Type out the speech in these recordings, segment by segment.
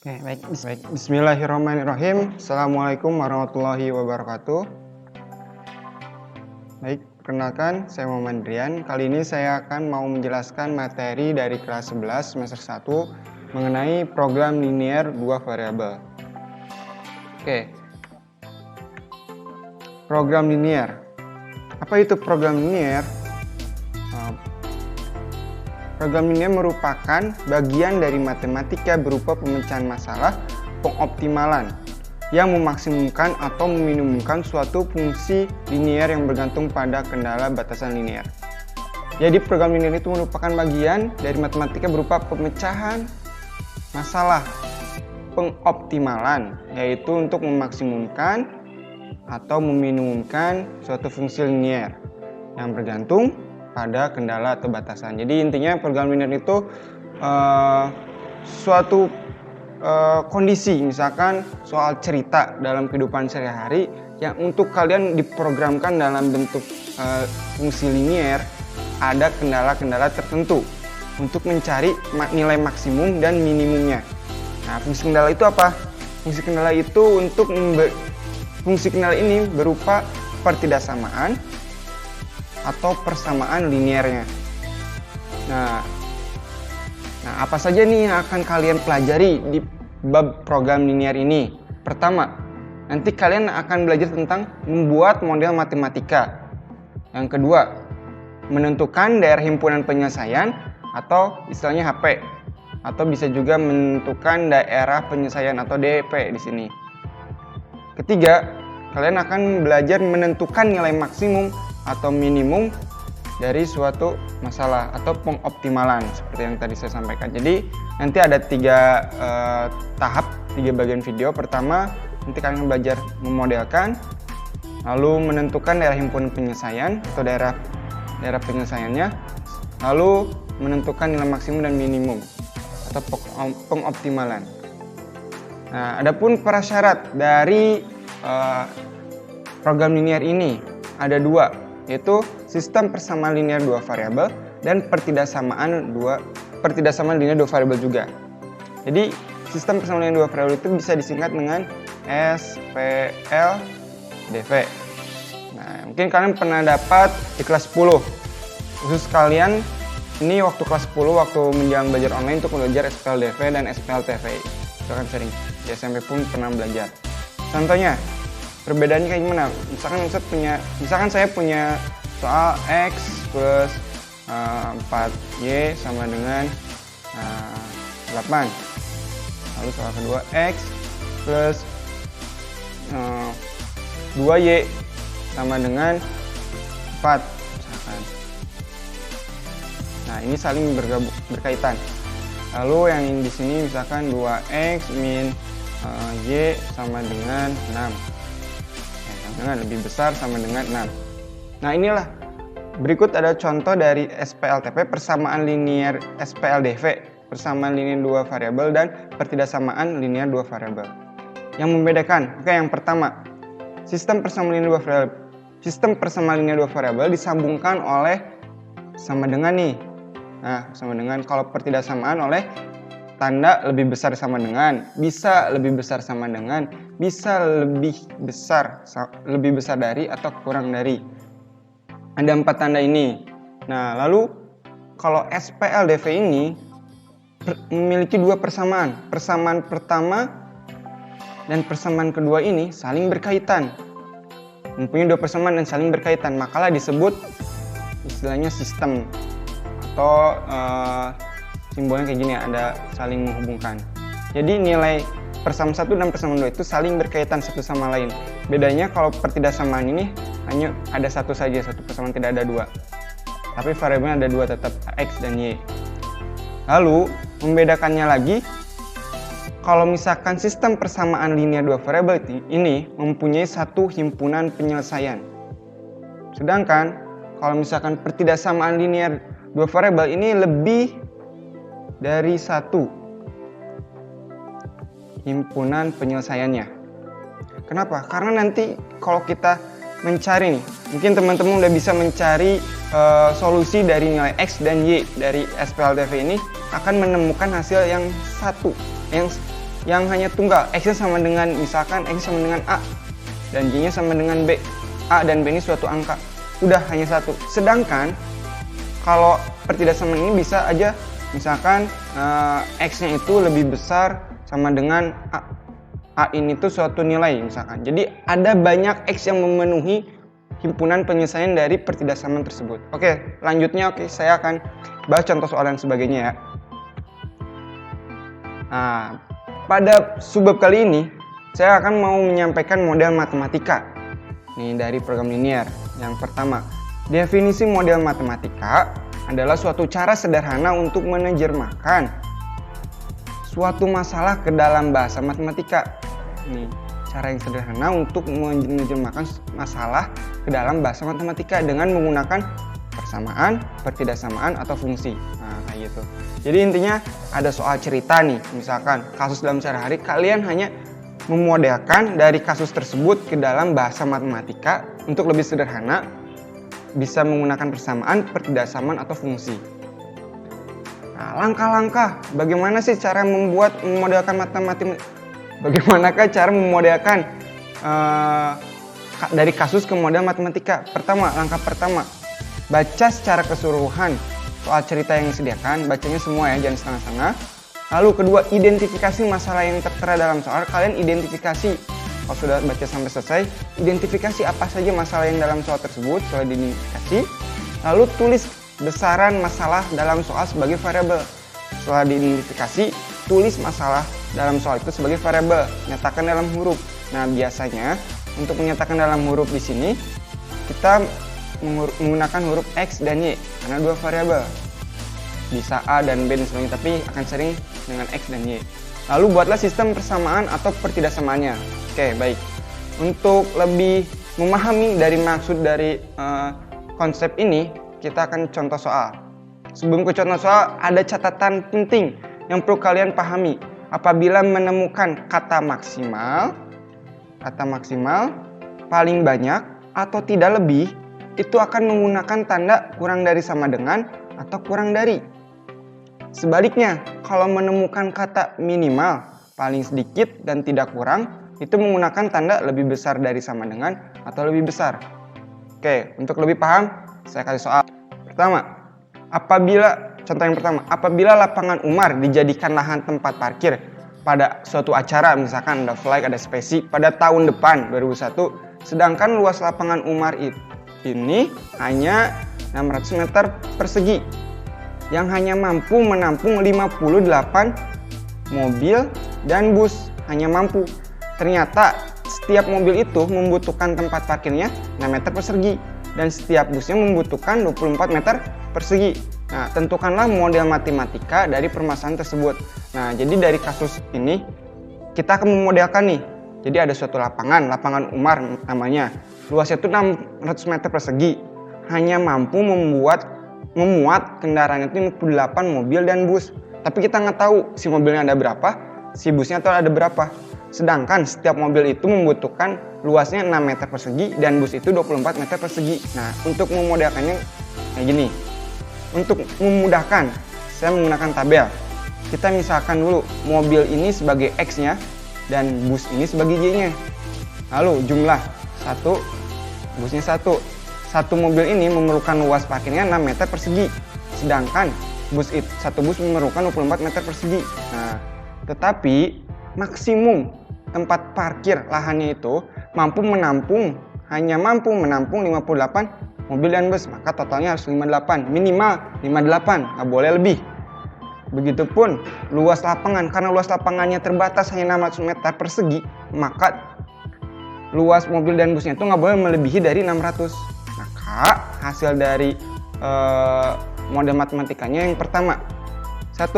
Oke, baik. Bismillahirrahmanirrahim. Assalamualaikum warahmatullahi wabarakatuh. Baik, perkenalkan, saya Muhammad Rian. Kali ini saya akan mau menjelaskan materi dari kelas 11 semester 1 mengenai program linear dua variabel. Oke. Program linear. Apa itu program linear? Program linear merupakan bagian dari matematika berupa pemecahan masalah pengoptimalan yang memaksimumkan atau meminimumkan suatu fungsi linear yang bergantung pada kendala batasan linear. Jadi program linear itu merupakan bagian dari matematika berupa pemecahan masalah pengoptimalan, yaitu untuk memaksimumkan atau meminimumkan suatu fungsi linear yang bergantung pada kendala atau batasan. Jadi intinya program linear itu suatu kondisi, misalkan soal cerita dalam kehidupan sehari-hari yang untuk kalian diprogramkan dalam bentuk fungsi linear, ada kendala-kendala tertentu untuk mencari nilai maksimum dan minimumnya. Nah, fungsi kendala itu apa? Fungsi kendala itu fungsi kendala ini berupa pertidaksamaan atau persamaan linearnya. Nah, apa saja nih yang akan kalian pelajari di bab program linear ini? Pertama, nanti kalian akan belajar tentang membuat model matematika. Yang kedua, menentukan daerah himpunan penyelesaian atau istilahnya HP, atau bisa juga menentukan daerah penyelesaian atau DP di sini. Ketiga, kalian akan belajar menentukan nilai maksimum atau minimum dari suatu masalah atau pengoptimalan seperti yang tadi saya sampaikan. Jadi nanti ada tiga bagian video. Pertama, nanti kalian belajar memodelkan, lalu menentukan daerah himpunan penyelesaian atau daerah penyelesaiannya, lalu menentukan nilai maksimum dan minimum atau pengoptimalan. Nah, adapun prasyarat dari program linear ini ada dua, yaitu sistem persamaan linear dua variabel dan pertidaksamaan linear dua variabel juga. Jadi sistem persamaan linear dua variabel itu bisa disingkat dengan SPLDV. Nah, mungkin kalian pernah dapat di kelas 10. Khusus kalian ini waktu kelas 10, waktu menjelang belajar online untuk belajar SPLDV dan SPLTV. Itu kan sering di SMP pun pernah belajar. Contohnya, perbedaannya kayak gimana? Misalkan saya punya soal X plus 4Y sama dengan 8. Lalu soal kedua X plus 2Y sama dengan 4 misalkan. Nah, ini saling berkaitan. Lalu yang di sini misalkan 2X min Y sama dengan 6. Dengan lebih besar sama dengan 6. Nah, inilah berikut ada contoh dari SPLTV, persamaan linear SPLDV, persamaan linear dua variabel dan pertidaksamaan linear dua variabel. Yang membedakan, oke, yang pertama, sistem persamaan linear dua variabel disambungkan oleh sama dengan nih. Nah, sama dengan. Kalau pertidaksamaan oleh tanda lebih besar sama dengan, bisa lebih besar sama dengan, bisa lebih besar dari atau kurang dari. Ada 4 tanda ini. Nah, lalu kalau SPLDV ini memiliki dua persamaan. Persamaan pertama dan persamaan kedua ini saling berkaitan. Mempunyai dua persamaan dan saling berkaitan, makalah disebut istilahnya sistem atau simbolnya kayak gini, ada saling menghubungkan. Jadi nilai persamaan 1 dan persamaan 2 itu saling berkaitan satu sama lain. Bedanya kalau pertidaksamaan ini hanya ada satu saja, satu persamaan, tidak ada dua. Tapi variabelnya ada dua tetap, X dan Y. Lalu membedakannya lagi, kalau misalkan sistem persamaan linear dua variabel ini mempunyai satu himpunan penyelesaian. Sedangkan kalau misalkan pertidaksamaan linear dua variabel ini lebih dari satu himpunan penyelesaiannya. Kenapa? Karena nanti kalau kita mencari nih, mungkin teman-teman udah bisa mencari solusi dari nilai X dan Y dari SPLTV ini, akan menemukan hasil yang satu, yang yang hanya tunggal, X-nya sama dengan, misalkan X sama dengan A dan Y-nya sama dengan B. A dan B ini suatu angka, udah hanya satu. Sedangkan kalau pertidaksamaan ini bisa aja, misalkan X-nya itu lebih besar sama dengan A. A ini tuh suatu nilai misalkan. Jadi ada banyak X yang memenuhi himpunan penyelesaian dari pertidaksamaan tersebut. Oke, lanjutnya saya akan bahas contoh soal yang sebagainya ya. Nah, pada subbab kali ini saya akan mau menyampaikan model matematika nih dari program linear. Yang pertama, definisi model matematika adalah suatu cara sederhana untuk menerjemahkan suatu masalah ke dalam bahasa matematika. Nih, cara yang sederhana untuk menerjemahkan masalah ke dalam bahasa matematika dengan menggunakan persamaan, pertidaksamaan, atau fungsi. Nah, kayak gitu. Jadi intinya ada soal cerita nih, misalkan kasus dalam sehari-hari, kalian hanya memodelkan dari kasus tersebut ke dalam bahasa matematika untuk lebih sederhana, bisa menggunakan persamaan, pertidaksamaan, atau fungsi. Nah, langkah-langkah bagaimana sih cara memodelkan matematika? Bagaimanakah cara memodelkan dari kasus ke model matematika? Langkah pertama, baca secara keseluruhan soal cerita yang disediakan, bacanya semua ya, jangan setengah-setengah. Lalu kedua, identifikasi masalah yang tertera dalam soal. Kalian identifikasi, kalau sudah baca sampai selesai, identifikasi apa saja masalah yang dalam soal tersebut, soal diidentifikasi. Lalu tulis besaran masalah dalam soal sebagai variabel. Setelah diidentifikasi, tulis masalah dalam soal itu sebagai variabel, nyatakan dalam huruf. Nah, biasanya untuk menyatakan dalam huruf di sini kita menggunakan huruf X dan Y karena dua variabel. Bisa A dan B dan sebagainya, tapi akan sering dengan X dan Y. Lalu buatlah sistem persamaan atau pertidaksamaannya. Oke, baik. Untuk lebih memahami dari maksud dari konsep ini, kita akan contoh soal. Sebelum ke contoh soal, ada catatan penting yang perlu kalian pahami. Apabila menemukan kata maksimal paling banyak atau tidak lebih, itu akan menggunakan tanda kurang dari sama dengan atau kurang dari. Sebaliknya, kalau menemukan kata minimal paling sedikit dan tidak kurang, itu menggunakan tanda lebih besar dari sama dengan atau lebih besar. Oke, untuk lebih paham, saya kasih soal. Pertama, contoh yang pertama, apabila lapangan Umar dijadikan lahan tempat parkir pada suatu acara, misalkan ada flag, ada spesi pada tahun depan 2001, sedangkan luas lapangan Umar ini hanya 600 meter persegi yang hanya mampu menampung 58 mobil dan bus, hanya mampu. Ternyata setiap mobil itu membutuhkan tempat parkirnya 6 meter persegi dan setiap busnya membutuhkan 24 meter persegi. Nah, tentukanlah model matematika dari permasalahan tersebut. Nah, jadi dari kasus ini kita akan memodelkan nih. Jadi ada suatu lapangan Umar namanya. Luasnya itu 600 meter persegi. Hanya mampu memuat kendaraan itu 58 mobil dan bus. Tapi kita nggak tahu si mobilnya ada berapa, si busnya tuh ada berapa. Sedangkan setiap mobil itu membutuhkan luasnya 6 meter persegi dan bus itu 24 meter persegi. Nah, untuk memodelkannya kayak gini. Untuk memudahkan, saya menggunakan tabel. Kita misalkan dulu mobil ini sebagai X-nya dan bus ini sebagai Y-nya. Lalu jumlah 1, busnya 1. Satu mobil ini memerlukan luas parkirnya 6 meter persegi. Sedangkan satu bus memerlukan 24 meter persegi. Nah, tetapi maksimum tempat parkir lahannya itu hanya mampu menampung 58 mobil dan bus, maka totalnya harus 58, minimal 58, nggak boleh lebih. Begitupun luas lapangan, karena luas lapangannya terbatas hanya 600 meter persegi, maka luas mobil dan busnya itu nggak boleh melebihi dari 600. Maka hasil dari model matematikanya yang pertama, 1,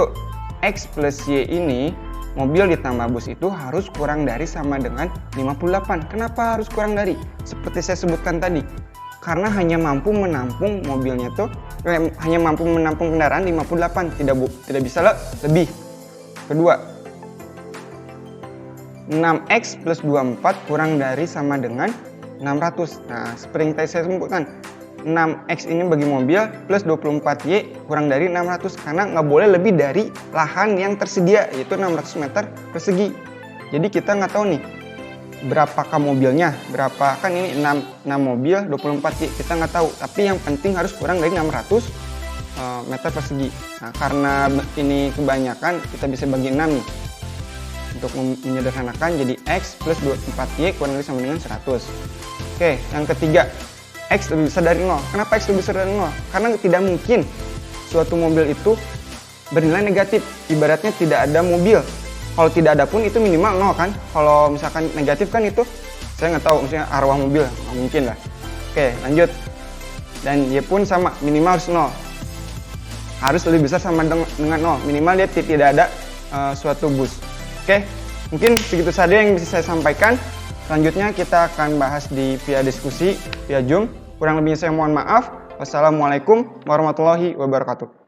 X plus Y ini mobil ditambah bus itu harus kurang dari sama dengan 58. Kenapa harus kurang dari? Seperti saya sebutkan tadi, karena hanya mampu menampung mobilnya tuh hanya mampu menampung kendaraan 58, tidak bisa lebih. Kedua, 6X plus 24 kurang dari sama dengan 600. Nah, seperti yang tadi saya sebutkan, 6X ini bagi mobil plus 24Y kurang dari 600, karena nggak boleh lebih dari lahan yang tersedia, yaitu 600 meter persegi. Jadi kita nggak tahu nih berapakah mobilnya, berapa, kan ini 6 mobil 24Y, kita nggak tahu, tapi yang penting harus kurang dari 600 meter persegi. Nah, karena ini kebanyakan, kita bisa bagi 6 nih untuk menyederhanakan, jadi X plus 24Y kurang lebih sama dengan 100. Oke, yang ketiga, X lebih besar dari 0. Kenapa X lebih besar dari 0? Karena tidak mungkin suatu mobil itu bernilai negatif. Ibaratnya tidak ada mobil. Kalau tidak ada pun itu minimal 0 kan. Kalau misalkan negatif kan itu, saya nggak tahu, misalnya arwah mobil, nggak mungkin lah. Oke, lanjut. Dan Y pun sama, minimal harus 0. Harus lebih besar sama dengan 0. Minimal dia tidak ada suatu bus. Oke, mungkin segitu saja yang bisa saya sampaikan. Selanjutnya kita akan bahas via diskusi, via Zoom. Kurang lebihnya saya mohon maaf. Wassalamualaikum warahmatullahi wabarakatuh.